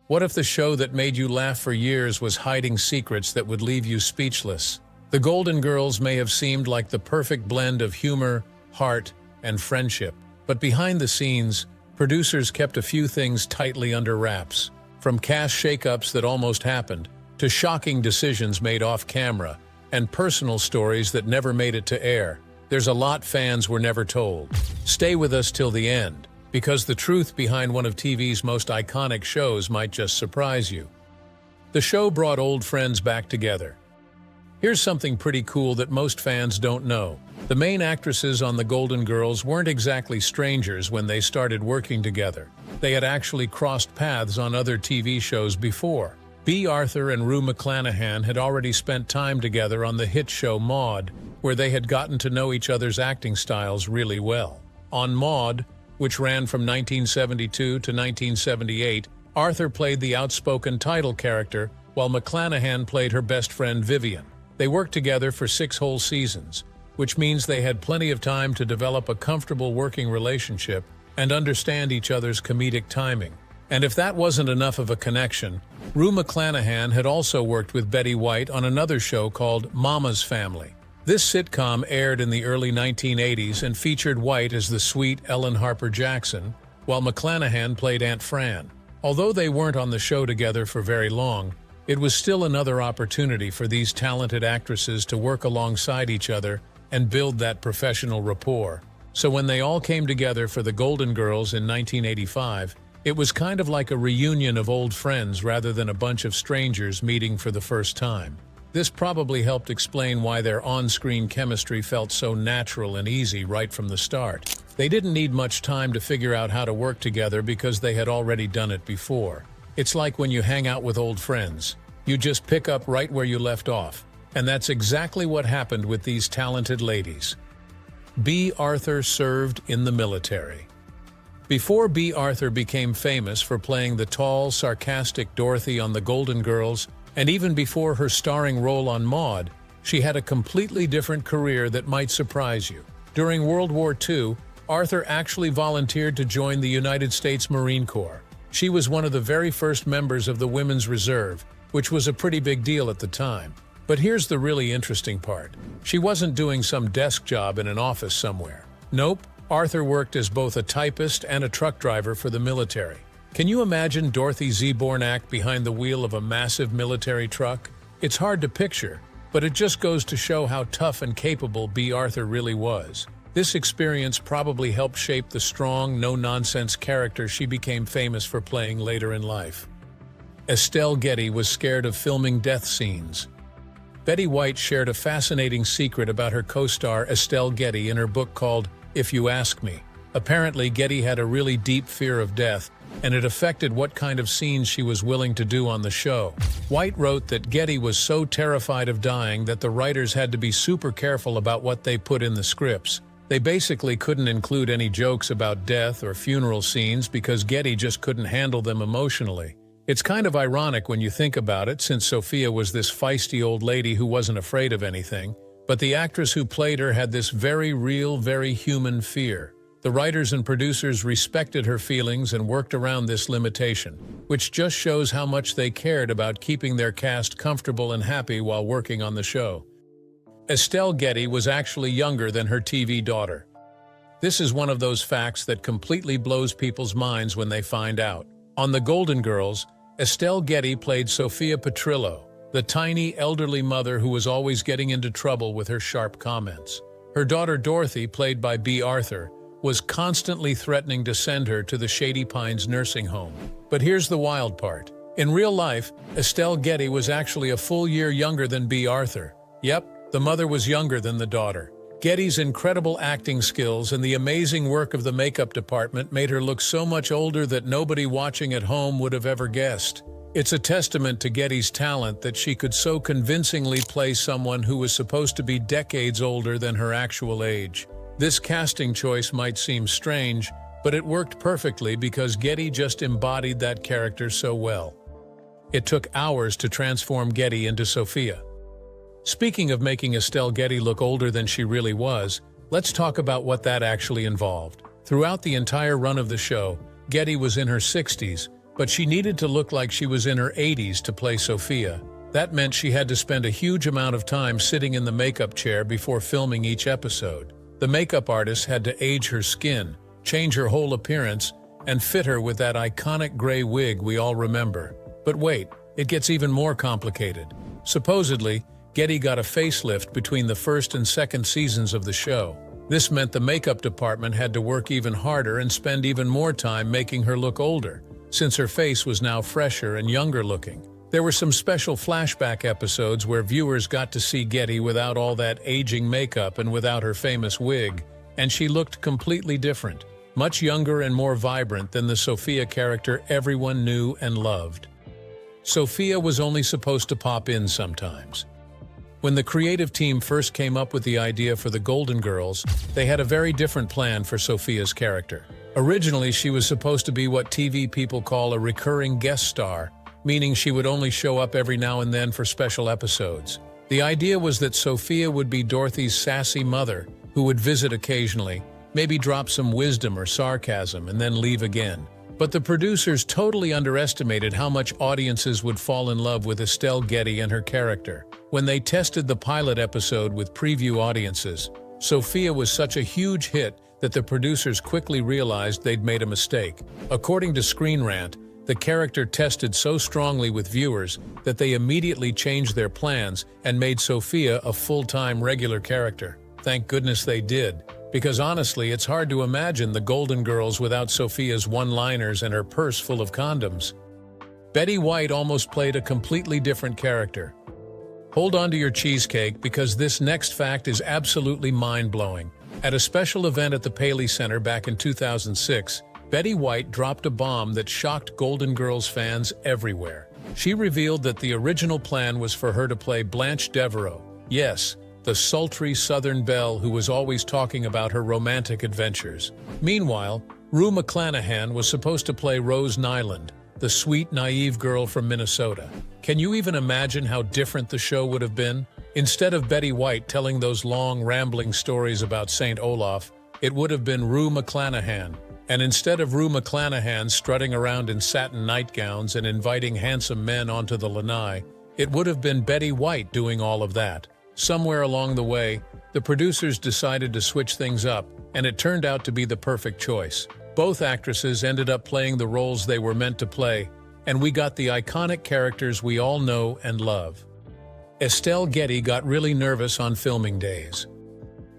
What if the show that made you laugh for years was hiding secrets that would leave you speechless? The Golden Girls may have seemed like the perfect blend of humor, heart, and friendship. But behind the scenes, producers kept a few things tightly under wraps. From cast shakeups that almost happened, to shocking decisions made off camera, and personal stories that never made it to air. There's a lot fans were never told. Stay with us till the end, because the truth behind one of TV's most iconic shows might just surprise you. The show brought old friends back together. Here's something pretty cool that most fans don't know. The main actresses on The Golden Girls weren't exactly strangers when they started working together. They had actually crossed paths on other TV shows before. Bea Arthur and Rue McClanahan had already spent time together on the hit show Maude, where they had gotten to know each other's acting styles really well. On Maude, which ran from 1972 to 1978, Arthur played the outspoken title character, while McClanahan played her best friend Vivian. They worked together for 6 whole seasons, which means they had plenty of time to develop a comfortable working relationship and understand each other's comedic timing. And if that wasn't enough of a connection, Rue McClanahan had also worked with Betty White on another show called Mama's Family. This sitcom aired in the early 1980s and featured White as the sweet Ellen Harper Jackson, while McClanahan played Aunt Fran. Although they weren't on the show together for very long, it was still another opportunity for these talented actresses to work alongside each other and build that professional rapport. So when they all came together for The Golden Girls in 1985, it was kind of like a reunion of old friends rather than a bunch of strangers meeting for the first time. This probably helped explain why their on-screen chemistry felt so natural and easy right from the start. They didn't need much time to figure out how to work together because they had already done it before. It's like when you hang out with old friends. You just pick up right where you left off. And that's exactly what happened with these talented ladies. Bea Arthur served in the military. Before Bea Arthur became famous for playing the tall, sarcastic Dorothy on The Golden Girls, and even before her starring role on Maude, she had a completely different career that might surprise you. During World War II, Arthur actually volunteered to join the United States Marine Corps. She was one of the very first members of the Women's Reserve, which was a pretty big deal at the time. But here's the really interesting part. She wasn't doing some desk job in an office somewhere. Nope, Arthur worked as both a typist and a truck driver for the military. Can you imagine Dorothy Zbornak behind the wheel of a massive military truck? It's hard to picture, but it just goes to show how tough and capable Bea Arthur really was. This experience probably helped shape the strong, no-nonsense character she became famous for playing later in life. Estelle Getty was scared of filming death scenes. Betty White shared a fascinating secret about her co-star Estelle Getty in her book called If You Ask Me. Apparently, Getty had a really deep fear of death, and it affected what kind of scenes she was willing to do on the show. White wrote that Getty was so terrified of dying that the writers had to be super careful about what they put in the scripts. They basically couldn't include any jokes about death or funeral scenes because Getty just couldn't handle them emotionally. It's kind of ironic when you think about it, since Sophia was this feisty old lady who wasn't afraid of anything, but the actress who played her had this very real, very human fear. The writers and producers respected her feelings and worked around this limitation, which just shows how much they cared about keeping their cast comfortable and happy while working on the show. Estelle Getty was actually younger than her TV daughter. This is one of those facts that completely blows people's minds when they find out. On The Golden Girls, Estelle Getty played Sophia Petrillo, the tiny, elderly mother who was always getting into trouble with her sharp comments. Her daughter Dorothy, played by Bea Arthur, was constantly threatening to send her to the Shady Pines nursing home. But here's the wild part. In real life, Estelle Getty was actually a full year younger than Bea Arthur. Yep, the mother was younger than the daughter. Getty's incredible acting skills and the amazing work of the makeup department made her look so much older that nobody watching at home would have ever guessed. It's a testament to Getty's talent that she could so convincingly play someone who was supposed to be decades older than her actual age. This casting choice might seem strange, but it worked perfectly because Getty just embodied that character so well. It took hours to transform Getty into Sophia. Speaking of making Estelle Getty look older than she really was, let's talk about what that actually involved. Throughout the entire run of the show, Getty was in her 60s, but she needed to look like she was in her 80s to play Sophia. That meant she had to spend a huge amount of time sitting in the makeup chair before filming each episode. The makeup artist had to age her skin, change her whole appearance, and fit her with that iconic gray wig we all remember. But wait, it gets even more complicated. Supposedly, Getty got a facelift between the first and second seasons of the show. This meant the makeup department had to work even harder and spend even more time making her look older, since her face was now fresher and younger looking. There were some special flashback episodes where viewers got to see Getty without all that aging makeup and without her famous wig, and she looked completely different, much younger and more vibrant than the Sophia character everyone knew and loved. Sophia was only supposed to pop in sometimes. When the creative team first came up with the idea for the Golden Girls, they had a very different plan for Sophia's character. Originally, she was supposed to be what TV people call a recurring guest star, meaning she would only show up every now and then for special episodes. The idea was that Sophia would be Dorothy's sassy mother, who would visit occasionally, maybe drop some wisdom or sarcasm, and then leave again. But the producers totally underestimated how much audiences would fall in love with Estelle Getty and her character. When they tested the pilot episode with preview audiences, Sophia was such a huge hit that the producers quickly realized they'd made a mistake. According to Screen Rant, the character tested so strongly with viewers that they immediately changed their plans and made Sophia a full-time regular character. Thank goodness they did, because honestly, it's hard to imagine the Golden Girls without Sophia's one-liners and her purse full of condoms. Betty White almost played a completely different character. Hold on to your cheesecake, because this next fact is absolutely mind-blowing. At a special event at the Paley Center back in 2006, Betty White dropped a bomb that shocked Golden Girls fans everywhere. She revealed that the original plan was for her to play Blanche Devereaux. Yes, the sultry Southern belle who was always talking about her romantic adventures. Meanwhile, Rue McClanahan was supposed to play Rose Nyland, the sweet, naive girl from Minnesota. Can you even imagine how different the show would have been? Instead of Betty White telling those long, rambling stories about St. Olaf, it would have been Rue McClanahan. And instead of Rue McClanahan strutting around in satin nightgowns and inviting handsome men onto the lanai, it would have been Betty White doing all of that. Somewhere along the way, the producers decided to switch things up, and it turned out to be the perfect choice. Both actresses ended up playing the roles they were meant to play, and we got the iconic characters we all know and love. Estelle Getty got really nervous on filming days.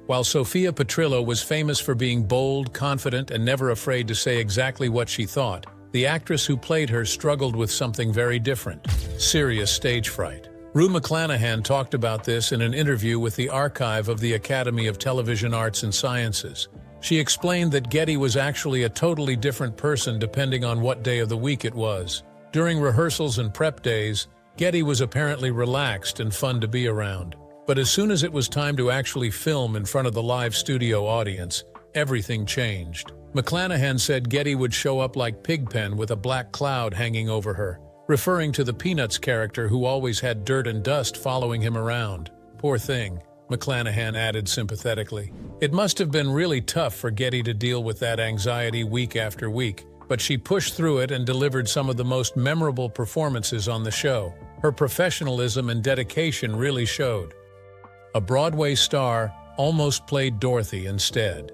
While Sophia Petrillo was famous for being bold, confident, and never afraid to say exactly what she thought, the actress who played her struggled with something very different: serious stage fright. Rue McClanahan talked about this in an interview with the archive of the Academy of Television Arts and Sciences. She explained that Getty was actually a totally different person depending on what day of the week it was. During rehearsals and prep days, Getty was apparently relaxed and fun to be around. But as soon as it was time to actually film in front of the live studio audience, everything changed. McClanahan said Getty would show up like Pigpen with a black cloud hanging over her, referring to the Peanuts character who always had dirt and dust following him around. Poor thing, McClanahan added sympathetically. It must have been really tough for Getty to deal with that anxiety week after week, but she pushed through it and delivered some of the most memorable performances on the show. Her professionalism and dedication really showed. A Broadway star almost played Dorothy instead.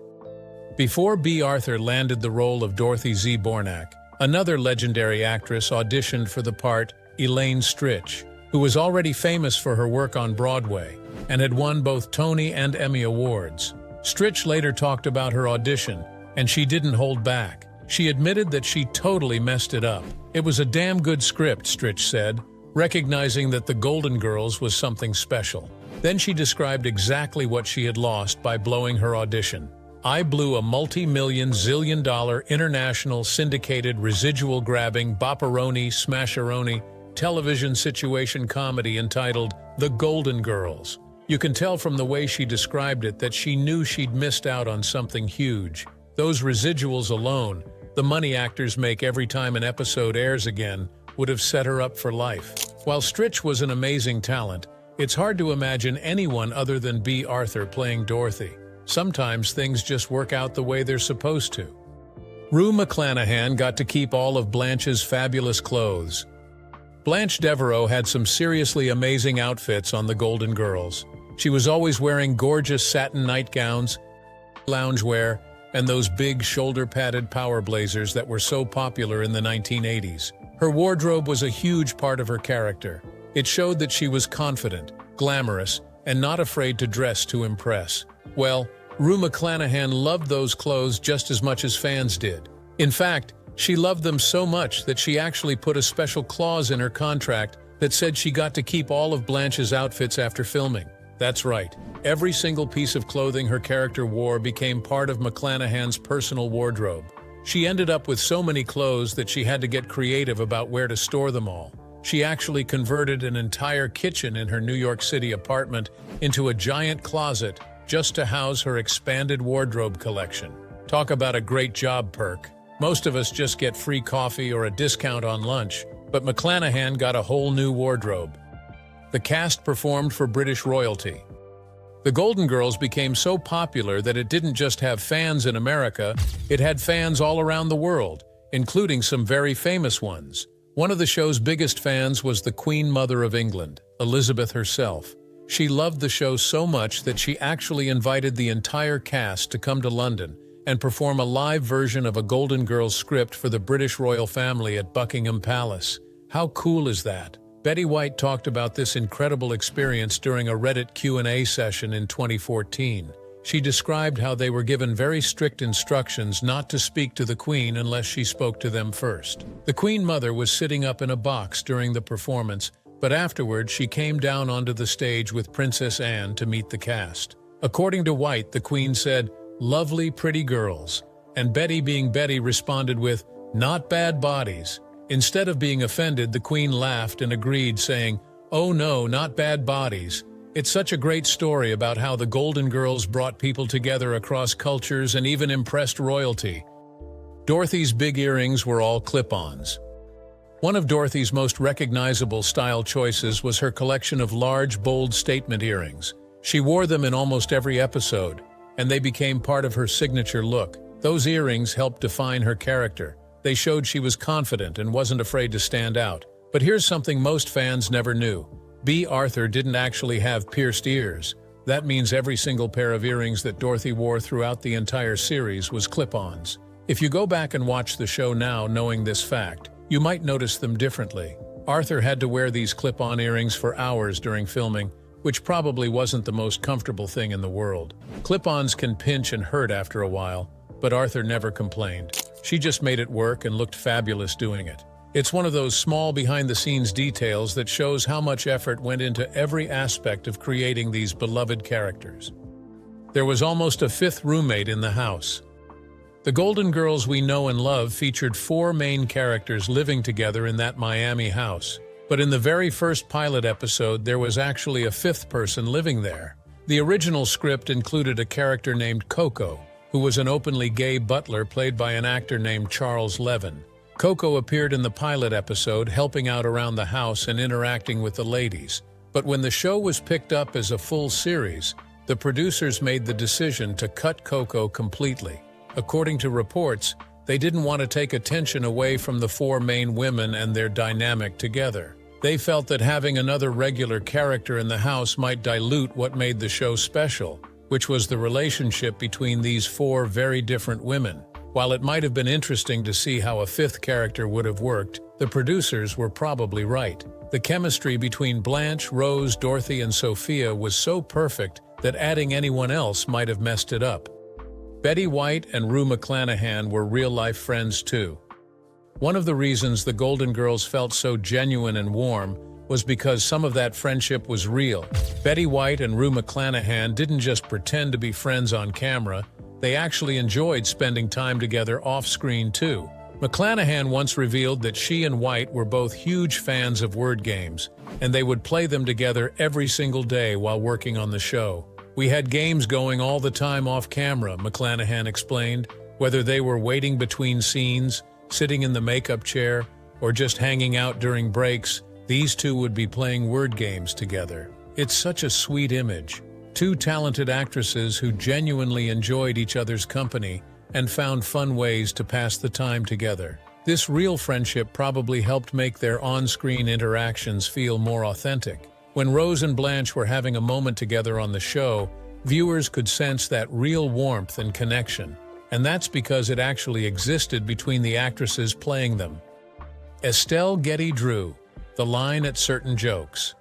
Before Bea Arthur landed the role of Dorothy Z. Bornak, another legendary actress auditioned for the part, Elaine Stritch, who was already famous for her work on Broadway and had won both Tony and Emmy Awards. Stritch later talked about her audition, and she didn't hold back. She admitted that she totally messed it up. "It was a damn good script," Stritch said, recognizing that the Golden Girls was something special. Then she described exactly what she had lost by blowing her audition. "I blew a multi-million, zillion-dollar, international, syndicated, residual-grabbing, bopperoni, smasheroni, television situation comedy entitled The Golden Girls." You can tell from the way she described it that she knew she'd missed out on something huge. Those residuals alone, the money actors make every time an episode airs again, would have set her up for life. While Stritch was an amazing talent, it's hard to imagine anyone other than Bea Arthur playing Dorothy. Sometimes things just work out the way they're supposed to. Rue McClanahan got to keep all of Blanche's fabulous clothes. Blanche Devereaux had some seriously amazing outfits on The Golden Girls. She was always wearing gorgeous satin nightgowns, loungewear, and those big shoulder-padded power blazers that were so popular in the 1980s. Her wardrobe was a huge part of her character. It showed that she was confident, glamorous, and not afraid to dress to impress. Well, Rue McClanahan loved those clothes just as much as fans did. In fact, she loved them so much that she actually put a special clause in her contract that said she got to keep all of Blanche's outfits after filming. That's right. Every single piece of clothing her character wore became part of McClanahan's personal wardrobe. She ended up with so many clothes that she had to get creative about where to store them all. She actually converted an entire kitchen in her New York City apartment into a giant closet just to house her expanded wardrobe collection. Talk about a great job perk. Most of us just get free coffee or a discount on lunch, but McClanahan got a whole new wardrobe. The cast performed for British royalty. The Golden Girls became so popular that it didn't just have fans in America, it had fans all around the world, including some very famous ones. One of the show's biggest fans was the Queen Mother of England, Elizabeth herself. She loved the show so much that she actually invited the entire cast to come to London and perform a live version of a Golden Girls script for the British royal family at Buckingham Palace. How cool is that? Betty White talked about this incredible experience during a Reddit Q&A session in 2014. She described how they were given very strict instructions not to speak to the Queen unless she spoke to them first. The Queen Mother was sitting up in a box during the performance, but afterwards she came down onto the stage with Princess Anne to meet the cast. According to White, the Queen said, "Lovely, pretty girls," and Betty, being Betty, responded with, "Not bad bodies." Instead of being offended, the Queen laughed and agreed, saying, "Oh no, not bad bodies." It's such a great story about how the Golden Girls brought people together across cultures and even impressed royalty. Dorothy's big earrings were all clip-ons. One of Dorothy's most recognizable style choices was her collection of large, bold statement earrings. She wore them in almost every episode, and they became part of her signature look. Those earrings helped define her character. They showed she was confident and wasn't afraid to stand out. But here's something most fans never knew. Bea Arthur didn't actually have pierced ears. That means every single pair of earrings that Dorothy wore throughout the entire series was clip-ons. If you go back and watch the show now knowing this fact, you might notice them differently. Arthur had to wear these clip-on earrings for hours during filming, which probably wasn't the most comfortable thing in the world. Clip-ons can pinch and hurt after a while, but Arthur never complained. She just made it work and looked fabulous doing it. It's one of those small behind-the-scenes details that shows how much effort went into every aspect of creating these beloved characters. There was almost a fifth roommate in the house. The Golden Girls we know and love featured 4 main characters living together in that Miami house. But in the very first pilot episode, there was actually a 5th person living there. The original script included a character named Coco, who was an openly gay butler played by an actor named Charles Levin. Coco appeared in the pilot episode, helping out around the house and interacting with the ladies. But when the show was picked up as a full series, the producers made the decision to cut Coco completely. According to reports, they didn't want to take attention away from the 4 main women and their dynamic together. They felt that having another regular character in the house might dilute what made the show special, which was the relationship between these 4 very different women. While it might have been interesting to see how a 5th character would have worked, the producers were probably right. The chemistry between Blanche, Rose, Dorothy, and Sophia was so perfect that adding anyone else might have messed it up. Betty White and Rue McClanahan were real-life friends too. One of the reasons the Golden Girls felt so genuine and warm was because some of that friendship was real. Betty White and Rue McClanahan didn't just pretend to be friends on camera, they actually enjoyed spending time together off-screen too. McClanahan once revealed that she and White were both huge fans of word games, and they would play them together every single day while working on the show. "We had games going all the time off camera," McClanahan explained, whether they were waiting between scenes, sitting in the makeup chair, or just hanging out during breaks. These two would be playing word games together. It's such a sweet image. 2 talented actresses who genuinely enjoyed each other's company and found fun ways to pass the time together. This real friendship probably helped make their on-screen interactions feel more authentic. When Rose and Blanche were having a moment together on the show, viewers could sense that real warmth and connection, and that's because it actually existed between the actresses playing them. Estelle Getty drew the line at certain jokes.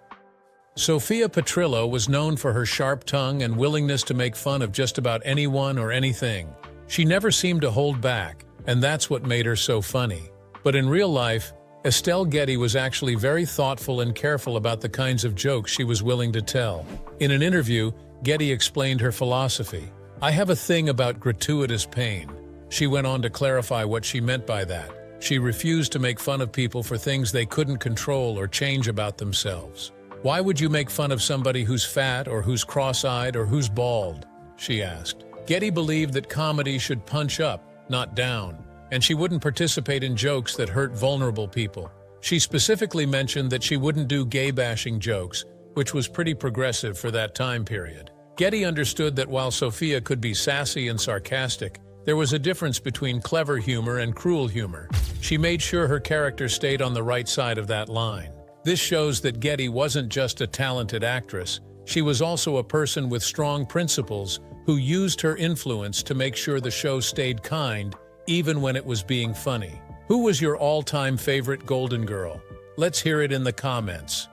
Sophia Petrillo was known for her sharp tongue and willingness to make fun of just about anyone or anything. She never seemed to hold back, and that's what made her so funny. But in real life, Estelle Getty was actually very thoughtful and careful about the kinds of jokes she was willing to tell. In an interview, Getty explained her philosophy. "I have a thing about gratuitous pain." She went on to clarify what she meant by that. She refused to make fun of people for things they couldn't control or change about themselves. "Why would you make fun of somebody who's fat or who's cross-eyed or who's bald?" she asked. Getty believed that comedy should punch up, not down, and she wouldn't participate in jokes that hurt vulnerable people. She specifically mentioned that she wouldn't do gay-bashing jokes, which was pretty progressive for that time period. Getty understood that while Sophia could be sassy and sarcastic, there was a difference between clever humor and cruel humor. She made sure her character stayed on the right side of that line. This shows that Getty wasn't just a talented actress, she was also a person with strong principles who used her influence to make sure the show stayed kind, even when it was being funny. Who was your all-time favorite Golden Girl? Let's hear it in the comments.